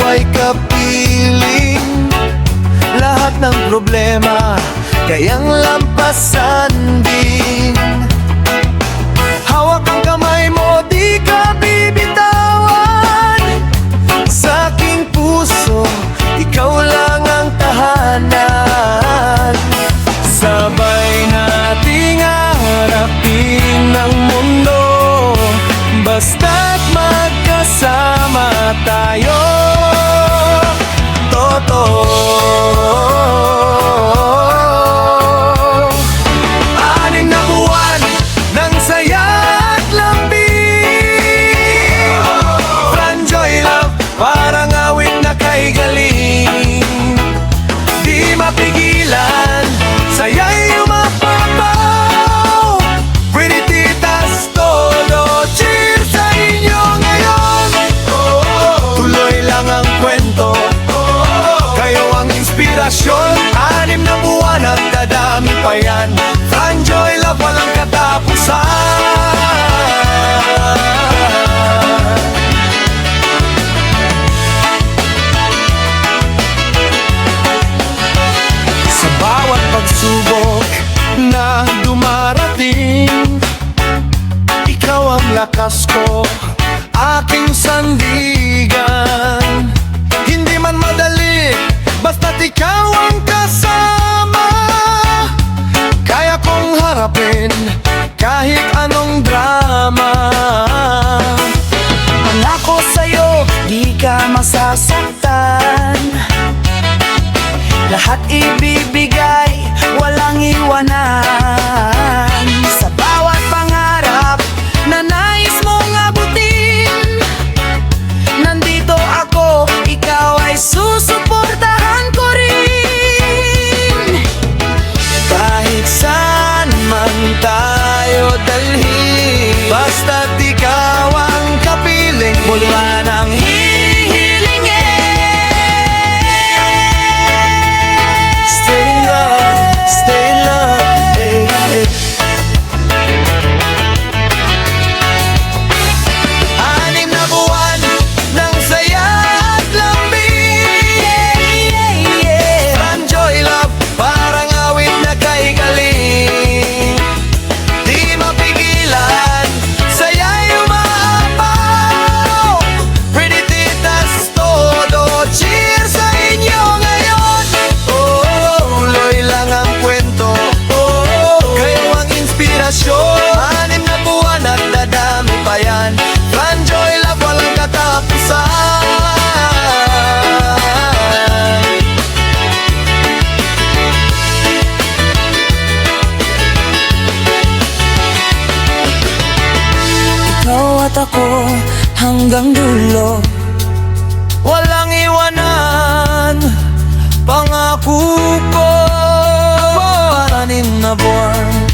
ay kapiling. Lahat ng problema kayang lampasan din. Hawak ang kamay mo, di ka bibitawan. Sa aking puso, ikaw lang ang tahanan. Sabay nating harapin ang mundo, basta't magkasama tayo. Totoo. Anim na buwan ng saya at lambing. Franjoy love, parang awit na kay galing. Di mapigilan, saya'y umapapaw. Pretty titas, todo cheers sa inyo ngayon. Tuloy lang ang kwento, kayo ang inspirasyon. Anim na buwan at dadami pa yan. Franjoy love, walang katapusan. Sa bawat pagsubok na dumarating, ikaw ang lakas ko, aking sandigan. Hindi man madali, basta't ikaw ang kasama. Kaya kong harapin kahit anong drama. Pangako sa'yo, di ka masasaktan. Lahat ibibigay, walang iwanan. Sa bawat pangarap na nais mong abutin, nandito ako, ikaw ay susuportahan ko rin. Kahit saan man tayo dalhin, basta't ikaw ang kapiling. Wala nang hihilingin. Stay love, hey, hey. Anim na buwan ng saya at lambing. Franjoy love, parang awit na kay galing. Di mapigilan, saya'y umaapaw. Pretty titas, todo cheers sa inyo ngayon. Tuloy lang ang kwento, kayo ang inspirasyon. Anim na buwan at dadami pa yan. Franjoy love, walang katapusan. Ikaw at ako hanggang dulo, Walang iwanan, pangako ko. Anim na buwan